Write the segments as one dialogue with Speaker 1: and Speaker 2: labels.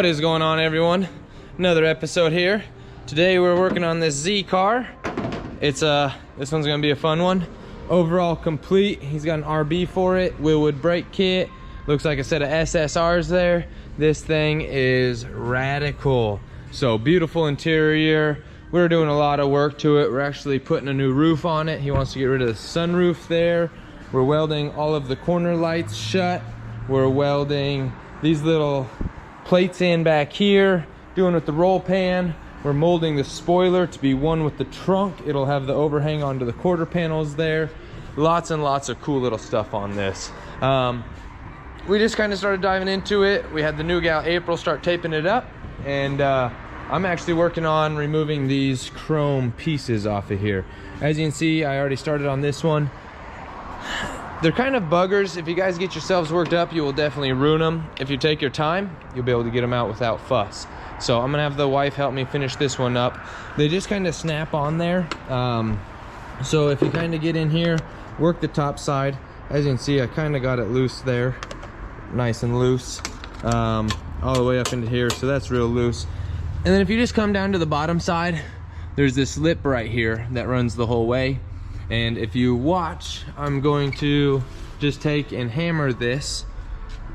Speaker 1: What is going on, everyone? Another episode here. Today we're working on this Z car. It's this one's gonna be a fun one. Overall complete. He's got an RB for it, wheelwood brake kit. Looks like a set of SSRs there. This thing is radical. So beautiful interior. We're doing a lot of work to it. We're actually putting a new roof on it. He wants to get rid of the sunroof there. We're welding all of the corner lights shut. We're welding these little plates in back here, doing with the roll pan. We're molding the spoiler to be one with the trunk. It'll have the overhang onto the quarter panels there. Lots and lots of cool little stuff on this. We just kind of started diving into it. We had the new gal April start taping it up, and I'm actually working on removing these chrome pieces off of here. As you can see, I already started on this one. They're kind of buggers. If you guys get yourselves worked up, you will definitely ruin them. If you take your time, you'll be able to get them out without fuss. So I'm gonna have the wife help me finish this one up. They just kind of snap on there. So if you kind of get in here, work the top side. As you can see, I kind of got it loose there. Nice and loose. All the way up into here, so that's real loose. And then if you just come down to the bottom side, there's this lip right here that runs the whole way. And if you watch, I'm going to just take and hammer this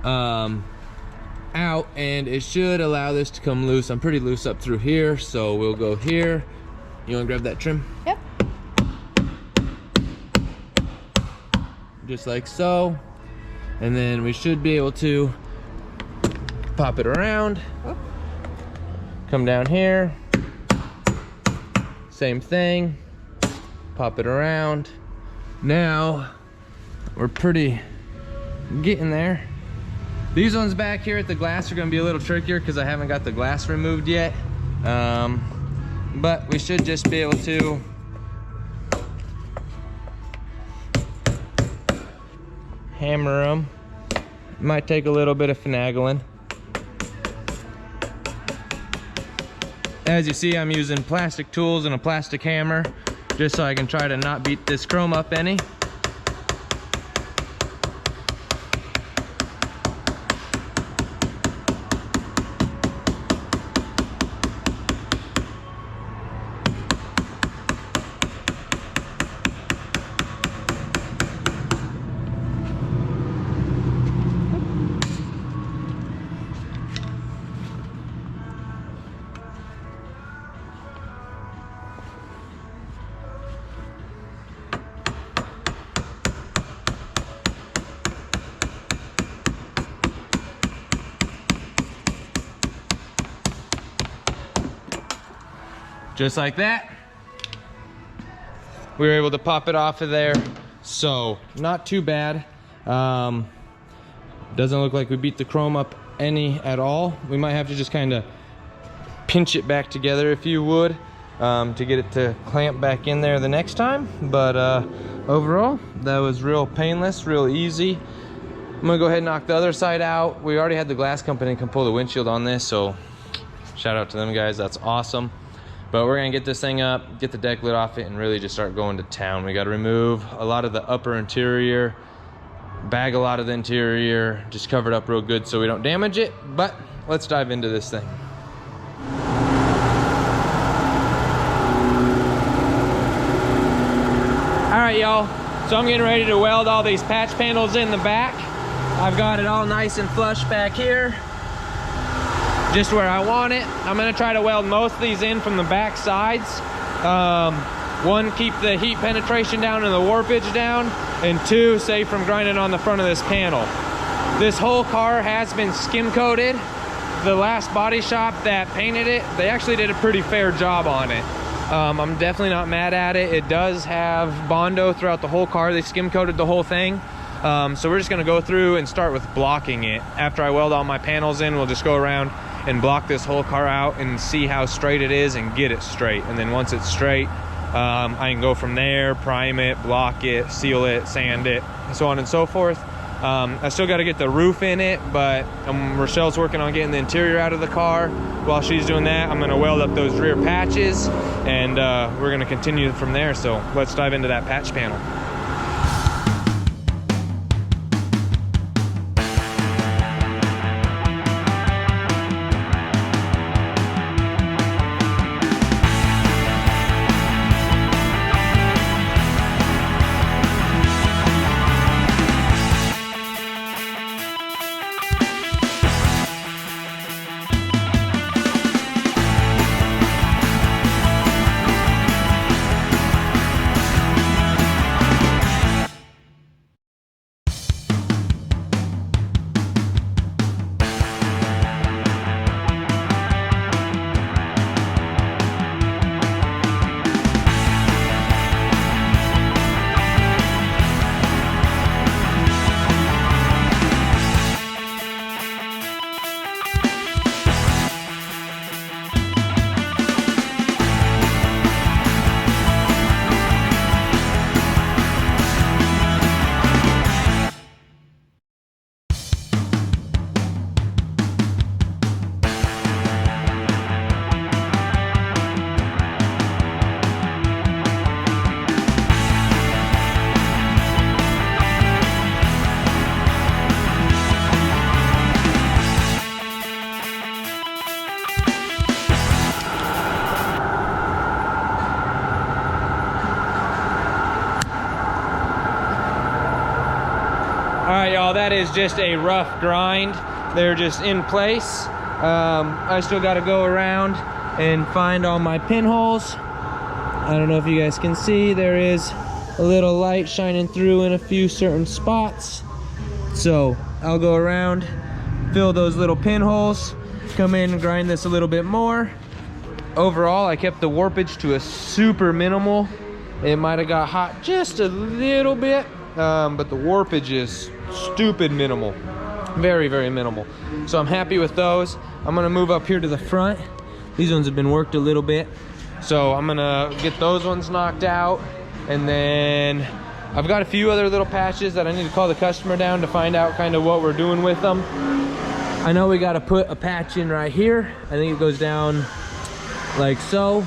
Speaker 1: out, and it should allow this to come loose. I'm pretty loose up through here, so we'll go here. You want to grab that trim?
Speaker 2: Yep.
Speaker 1: Just like so. And then we should be able to pop it around.
Speaker 2: Oh.
Speaker 1: Come down here. Same thing. Pop it around. Now we're pretty getting there. These ones back here at the glass are going to be a little trickier because I haven't got the glass removed yet, but we should just be able to hammer them. Might take a little bit of finagling. As you see, I'm using plastic tools and a plastic hammer just so I can try to not beat this chrome up any. Just like that. We were able to pop it off of there. So not too bad. Doesn't look like we beat the chrome up any at all. We might have to just kind of pinch it back together, if you would, to get it to clamp back in there the next time. But overall, that was real painless, real easy. I'm gonna go ahead and knock the other side out. We already had the glass company come pull the windshield on this, so shout out to them guys, that's awesome. But we're gonna get this thing up, get the deck lid off it, and really just start going to town. We gotta remove a lot of the upper interior, bag a lot of the interior, just cover it up real good so we don't damage it. But let's dive into this thing. All right, y'all. So I'm getting ready to weld all these patch panels in the back. I've got it all nice and flush back here, just where I want it. I'm gonna try to weld most of these in from the back sides. One, keep the heat penetration down and the warpage down, and two, save from grinding on the front of this panel. This whole car has been skim coated. The last body shop that painted it, they actually did a pretty fair job on it. I'm definitely not mad at it. It does have Bondo throughout the whole car. They skim coated the whole thing. So we're just gonna go through and start with blocking it. After I weld all my panels in, we'll just go around and block this whole car out and see how straight it is and get it straight. And then once it's straight, I can go from there, prime it, block it, seal it, sand it, so on and so forth. I still got to get the roof in it, but Rochelle's working on getting the interior out of the car. While she's doing that, I'm going to weld up those rear patches, and we're going to continue from there. So let's dive into that patch panel. right, y'all, that is just a rough grind. They're just in place. I still got to go around and find all my pinholes. I don't know if you guys can see, there is a little light shining through in a few certain spots. So I'll go around, fill those little pinholes, come in and grind this a little bit more. Overall, I kept the warpage to a super minimal. It might have got hot just a little bit, but the warpage is stupid minimal. Very, very minimal. So I'm happy with those. I'm gonna move up here to the front. These ones have been worked a little bit. So I'm gonna get those ones knocked out. And then I've got a few other little patches that I need to call the customer down to find out kind of what we're doing with them. I know we gotta put a patch in right here. I think it goes down like so.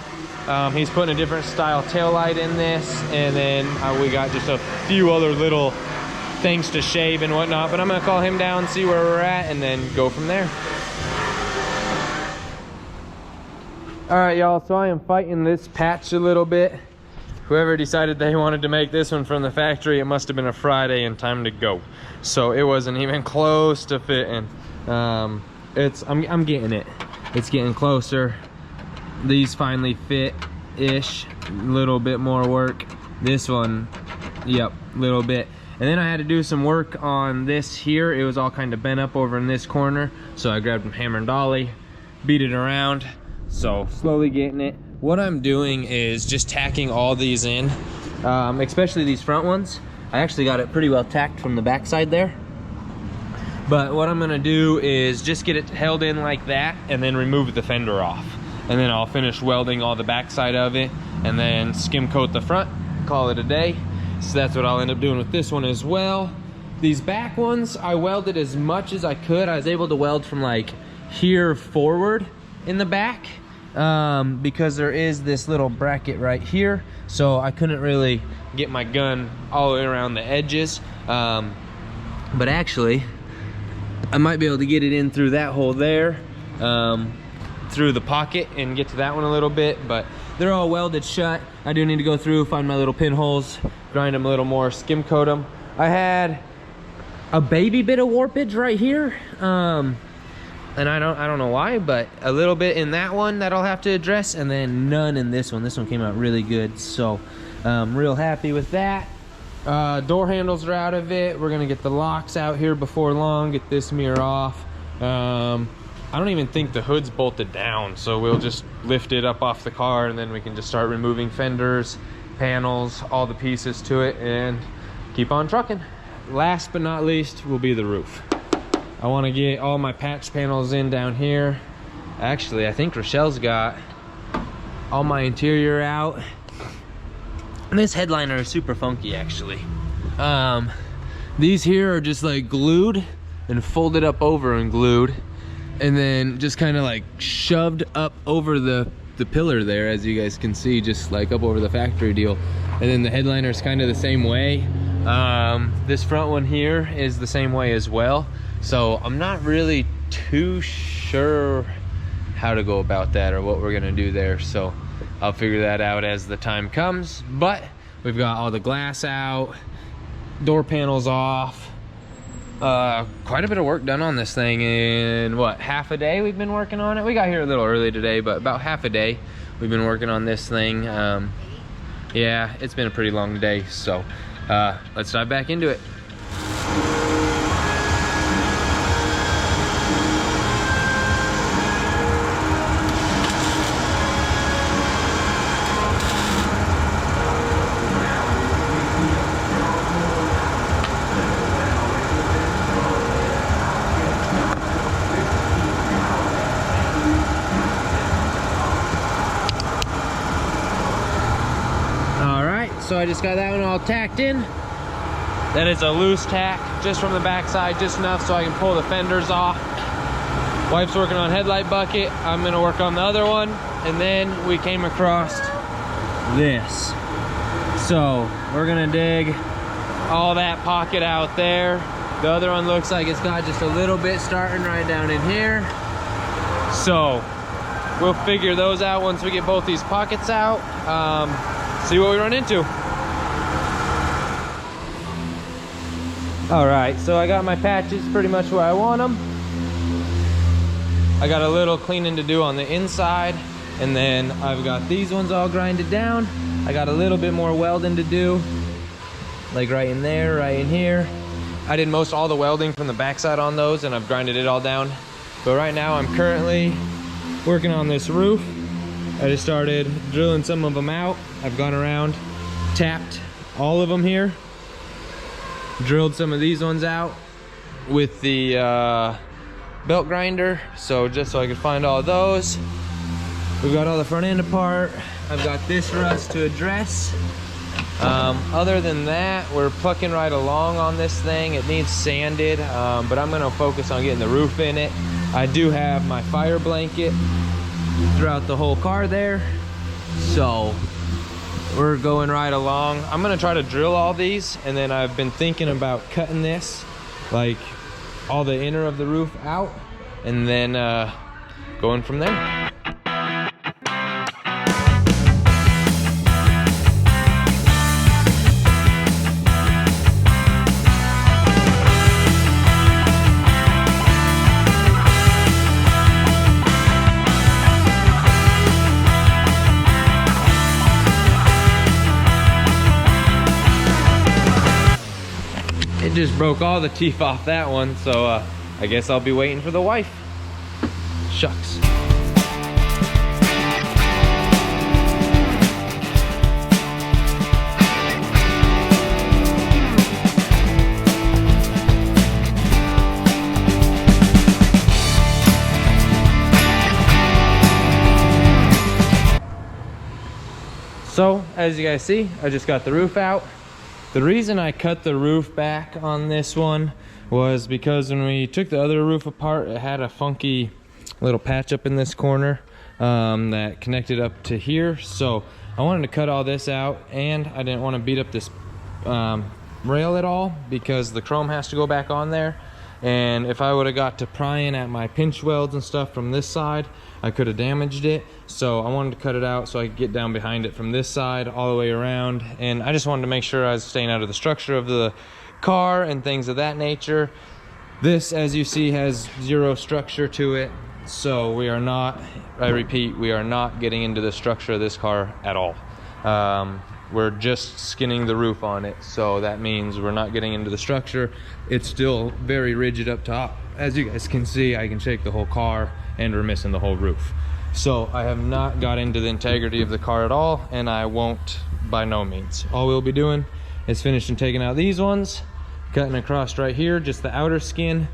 Speaker 1: He's putting a different style tail light in this. And then we got just a few other little things to shave and whatnot. But I'm gonna call him down, see where we're at, and then go from there. All right, y'all, so I am fighting this patch a little bit. Whoever decided they wanted to make this one from the factory, it must have been a Friday and time to go. So it wasn't even close to fitting. I'm getting it. It's getting closer. These finally fit-ish. A little bit more work. This one, yep, a little bit. And then I had to do some work on this here. It was all kind of bent up over in this corner. So I grabbed a hammer and dolly, beat it around. So slowly getting it. What I'm doing is just tacking all these in, especially these front ones. I actually got it pretty well tacked from the backside there. But what I'm gonna do is just get it held in like that and then remove the fender off. And then I'll finish welding all the backside of it and then skim coat the front, call it a day. So that's what I'll end up doing with this one as well. These back ones, I welded as much as I could. I was able to weld from like here forward in the back. Because there is this little bracket right here, so I couldn't really get my gun all the way around the edges, but actually I might be able to get it in through that hole there, through the pocket, and get to that one a little bit. But they're all welded shut. I do need to go through, find my little pinholes, grind them a little more, skim coat them. I had a baby bit of warpage right here, and I don't know why, but a little bit in that one that I'll have to address, and then none in this one. This one came out really good, so I'm real happy with that. Door handles are out of it. We're gonna get the locks out here before long, get this mirror off. I don't even think the hood's bolted down, so we'll just lift it up off the car and then we can just start removing fenders, panels, all the pieces to it, and keep on trucking. Last but not least will be the roof. I want to get all my patch panels in down here. Actually, I think Rochelle's got all my interior out. And this headliner is super funky, actually. These here are just like glued and folded up over and glued, and then just kind of like shoved up over the pillar there, as you guys can see, just like up over the factory deal. And then the headliner is kind of the same way. This front one here is the same way as well. So I'm not really too sure how to go about that or what we're gonna do there. So I'll figure that out as the time comes. But we've got all the glass out, door panels off. Quite a bit of work done on this thing in what, half a day we've been working on it. We got here a little early today, but about half a day we've been working on this thing. Yeah, it's been a pretty long day. So let's dive back into it. So I just got that one all tacked in. Then it's a loose tack just from the backside, just enough so I can pull the fenders off. Wife's working on headlight bucket. I'm gonna work on the other one. And then we came across this. So we're gonna dig all that pocket out there. The other one looks like it's got just a little bit starting right down in here. So we'll figure those out once we get both these pockets out. See what we run into. All right, so I got my patches pretty much where I want them. I got a little cleaning to do on the inside, and then I've got these ones all grinded down. I got a little bit more welding to do, like right in there, right in here. I did most all the welding from the backside on those, and I've grinded it all down. But right now I'm currently working on this roof. I just started drilling some of them out. I've gone around, tapped all of them here, drilled some of these ones out with the belt grinder, so just so I could find all of those. We've got all the front end apart. I've got this rust to address. Other than that, we're plucking right along on this thing. It needs sanded, but I'm gonna focus on getting the roof in it. I do have my fire blanket throughout the whole car there, so we're going right along. I'm gonna try to drill all these, and then I've been thinking about cutting this, like all the inner of the roof out, and then going from there. It just broke all the teeth off that one, so I guess I'll be waiting for the wife. Shucks. So, as you guys see, I just got the roof out. The reason I cut the roof back on this one was because when we took the other roof apart, it had a funky little patch up in this corner that connected up to here. So I wanted to cut all this out, and I didn't want to beat up this rail at all because the chrome has to go back on there. And if I would have got to prying at my pinch welds and stuff from this side, I could have damaged it. So I wanted to cut it out so I could get down behind it from this side all the way around. And I just wanted to make sure I was staying out of the structure of the car and things of that nature. This, as you see, has zero structure to it. So we are not, I repeat, we are not getting into the structure of this car at all. We're just skinning the roof on it, so that means we're not getting into the structure. It's still very rigid up top. As you guys can see, I can shake the whole car, and we're missing the whole roof. So I have not got into the integrity of the car at all, and I won't by no means. All we'll be doing is finishing taking out these ones, cutting across right here, just the outer skin,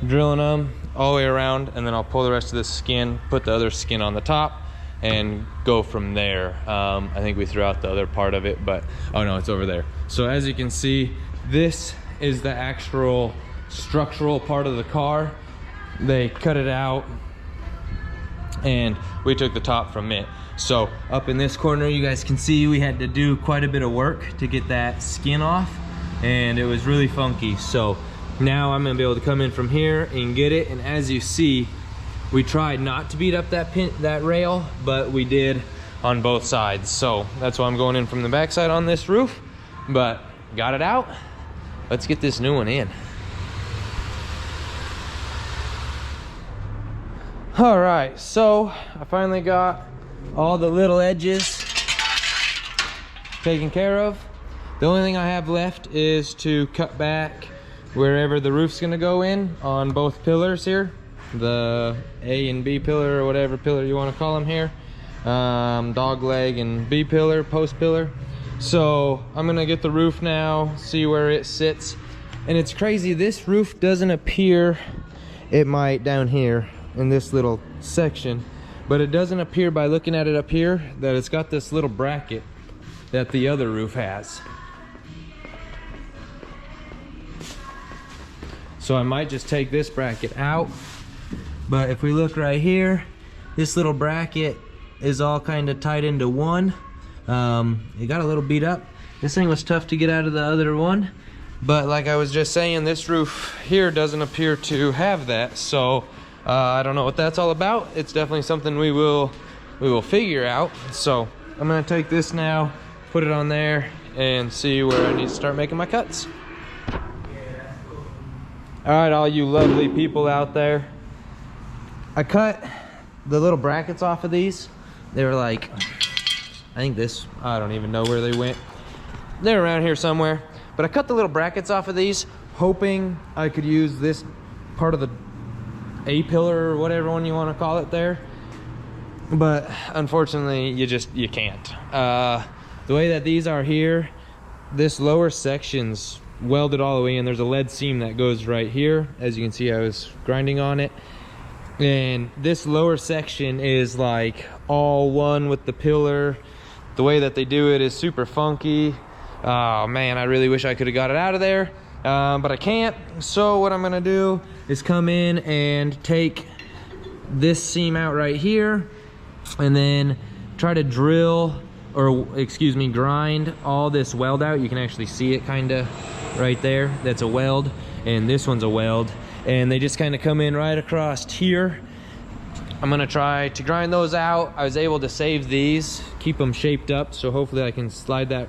Speaker 1: drilling them all the way around, and then I'll pull the rest of this skin, put the other skin on the top, and go from there. I think we threw out the other part of it, but oh no, it's over there. So as you can see, this is the actual structural part of the car. They cut it out and we took the top from it. So up in this corner, you guys can see we had to do quite a bit of work to get that skin off, and it was really funky. So now I'm gonna be able to come in from here and get it, and as you see, we tried not to beat up that rail, but we did on both sides. So that's why I'm going in from the backside on this roof, but got it out. Let's get this new one in. All right, so I finally got all the little edges taken care of. The only thing I have left is to cut back wherever the roof's gonna go in on both pillars here. The A and B pillar, or whatever pillar you want to call them here, dog leg and B pillar, post pillar. So I'm gonna get the roof now, see where it sits. And it's crazy, this roof doesn't appear, it might down here in this little section, but it doesn't appear by looking at it up here that it's got this little bracket that the other roof has. So I might just take this bracket out. But if we look right here, this little bracket is all kind of tied into one. It got a little beat up. This thing was tough to get out of the other one. But like I was just saying, this roof here doesn't appear to have that. So I don't know what that's all about. It's definitely something we will figure out. So I'm gonna take this now, put it on there, and see where I need to start making my cuts.
Speaker 2: Yeah, that's cool.
Speaker 1: All right, all you lovely people out there, I cut the little brackets off of these. They were like, I think this, I don't even know where they went. They're around here somewhere. But I cut the little brackets off of these, hoping I could use this part of the A-pillar or whatever one you want to call it there. But unfortunately, you can't. The way that these are here, this lower section's welded all the way in. There's a lead seam that goes right here. As you can see, I was grinding on it. And this lower section is like all one with the pillar. The way that they do it is super funky. Oh man, I really wish I could have got it out of there, but I can't. So what I'm gonna do is come in and take this seam out right here and then try to drill, or excuse me, grind all this weld out. You can actually see it kind of right there. That's a weld, and this one's a weld, and they just kind of come in right across here. I'm gonna try to grind those out. I was able to save these, keep them shaped up, so hopefully I can slide that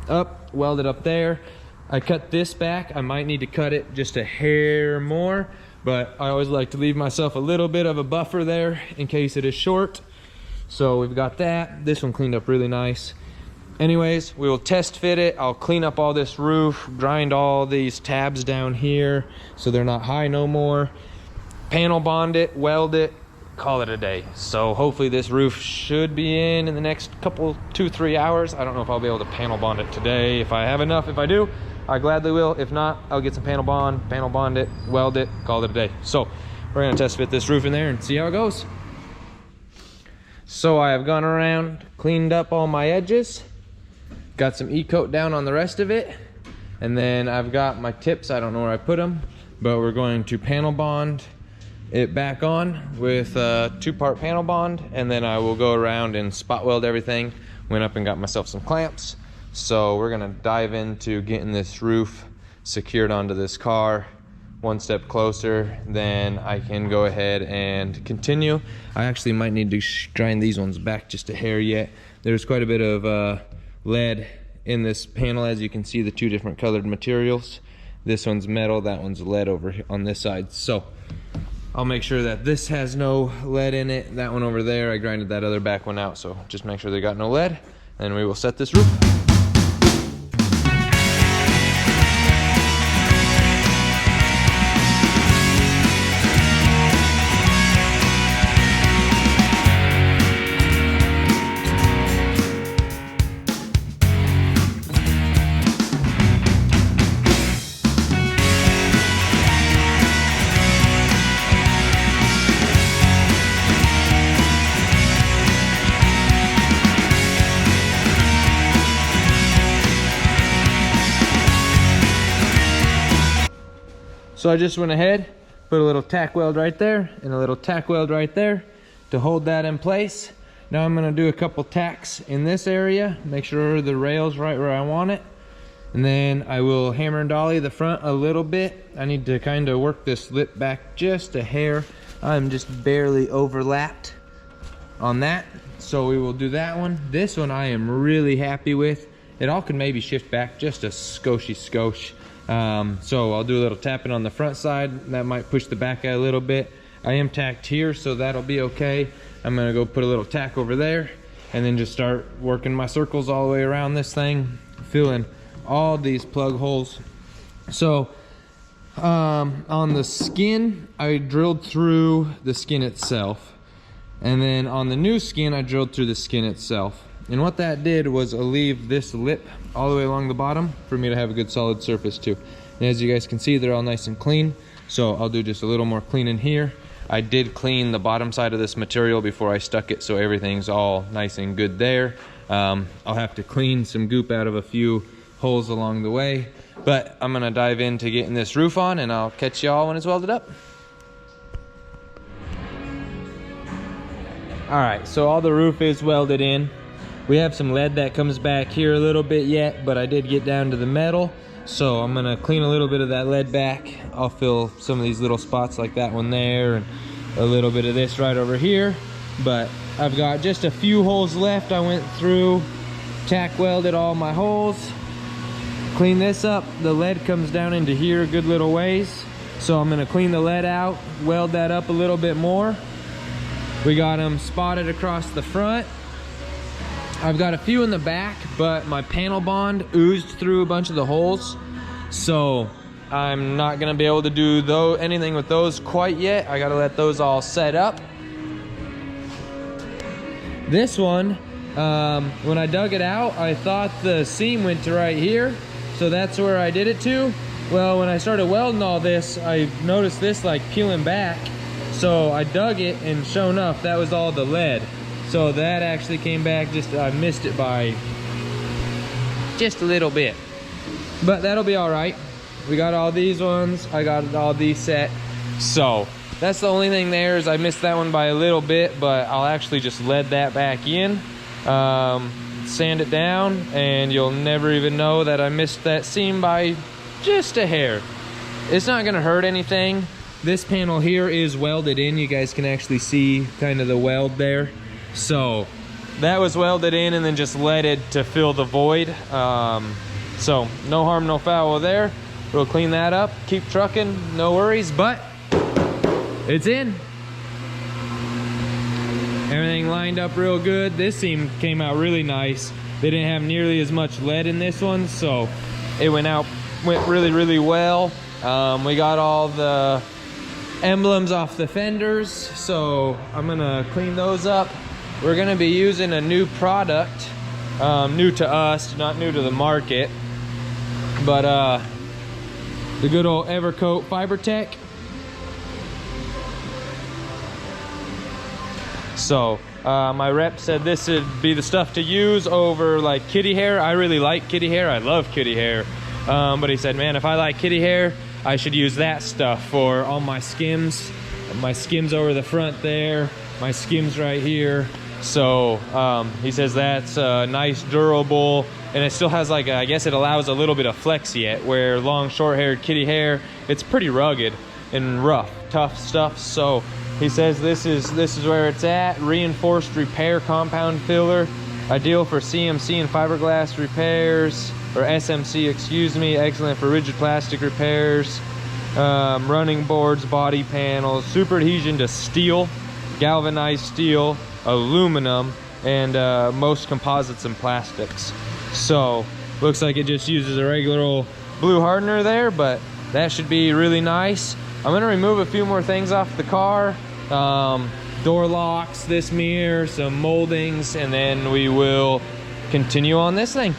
Speaker 1: up, weld it up there. I cut this back. I might need to cut it just a hair more, but I always like to leave myself a little bit of a buffer there in case it is short. So we've got that. This one cleaned up really nice. Anyways, we will test fit it. I'll clean up all this roof, grind all these tabs down here so they're not high no more, panel bond it, weld it, call it a day. So hopefully this roof should be in the next couple 2-3 hours. I don't know if I'll be able to panel bond it today. If I have enough, if I do, I gladly will. If not, I'll get some panel bond it, weld it, call it a day. So we're gonna test fit this roof in there and see how it goes. So I have gone around, cleaned up all my edges, got some e-coat down on the rest of it, and then I've got my tips. I don't know where I put them, but we're going to panel bond it back on with a 2-part panel bond, and then I will go around and spot weld everything. Went up and got myself some clamps. So we're gonna dive into getting this roof secured onto this car. One step closer, then I can go ahead and continue. I actually might need to grind these ones back just a hair yet. There's quite a bit of lead in this panel. As you can see, the 2 different colored materials. This one's metal, that one's lead over here on this side. So I'll make sure that this has no lead in it. That one over there, I grinded that other back one out, so just make sure they got no lead, and we will set this roof. So I just went ahead, put a little tack weld right there and a little tack weld right there to hold that in place. Now I'm gonna do a couple tacks in this area, make sure the rail's right where I want it. And then I will hammer and dolly the front a little bit. I need to kind of work this lip back just a hair. I'm just barely overlapped on that. So we will do that one. This one I am really happy with. It all can maybe shift back just a skosh. So I'll do a little tapping on the front side. That might push the back out a little bit. I am tacked here, so that'll be okay. I'm gonna go put a little tack over there and then just start working my circles all the way around this thing, filling all these plug holes. So on the skin, I drilled through the skin itself. And then on the new skin, I drilled through the skin itself. And what that did was leave this lip all the way along the bottom for me to have a good solid surface too. And as you guys can see, they're all nice and clean. So I'll do just a little more cleaning here. I did clean the bottom side of this material before I stuck it, so everything's all nice and good there. I'll have to clean some goop out of a few holes along the way. But I'm gonna dive into getting this roof on, and I'll catch y'all when it's welded up. All right, so all the roof is welded in. We have some lead that comes back here a little bit yet, but I did get down to the metal. So I'm gonna clean a little bit of that lead back. I'll fill some of these little spots like that one there and a little bit of this right over here. But I've got just a few holes left. I went through, tack welded all my holes, clean this up. The lead comes down into here a good little ways. So I'm gonna clean the lead out, weld that up a little bit more. We got them spotted across the front. I've got a few in the back, but my panel bond oozed through a bunch of the holes. So I'm not gonna be able to do anything with those quite yet. I gotta let those all set up. This one, when I dug it out, I thought the seam went to right here. So that's where I did it to. Well, when I started welding all this, I noticed this like peeling back. So I dug it, and sure enough, that was all the lead. So that actually came back, I missed it by just a little bit. But that'll be all right. We got all these ones, I got all these set. So that's the only thing there, is I missed that one by a little bit, but I'll actually just lead that back in, sand it down, and you'll never even know that I missed that seam by just a hair. It's not gonna hurt anything. This panel here is welded in. You guys can actually see kind of the weld there. So that was welded in and then just leaded to fill the void. So no harm, no foul there. We'll clean that up, keep trucking, no worries, but it's in. Everything lined up real good. This seam came out really nice. They didn't have nearly as much lead in this one, so it went really, really well. We got all the emblems off the fenders, so I'm gonna clean those up. We're gonna be using a new product, new to us, not new to the market, but the good old Evercoat FiberTech. So my rep said this would be the stuff to use over like kitty hair. I really like kitty hair. I love kitty hair. But he said, man, if I like kitty hair, I should use that stuff for all my skims. My skims over the front there, my skims right here. So he says that's nice, durable, and it still has like I guess it allows a little bit of flex yet, where long, short-haired kitty hair, it's pretty rugged and rough, tough stuff. So he says this is where it's at. Reinforced repair compound filler, ideal for CMC and fiberglass repairs, or SMC, excuse me. Excellent for rigid plastic repairs, running boards, body panels, super adhesion to steel, galvanized steel, aluminum, and most composites and plastics. So looks like it just uses a regular old blue hardener there, but that should be really nice. I'm gonna remove a few more things off the car, door locks, this mirror, some moldings, and then we will continue on this thing.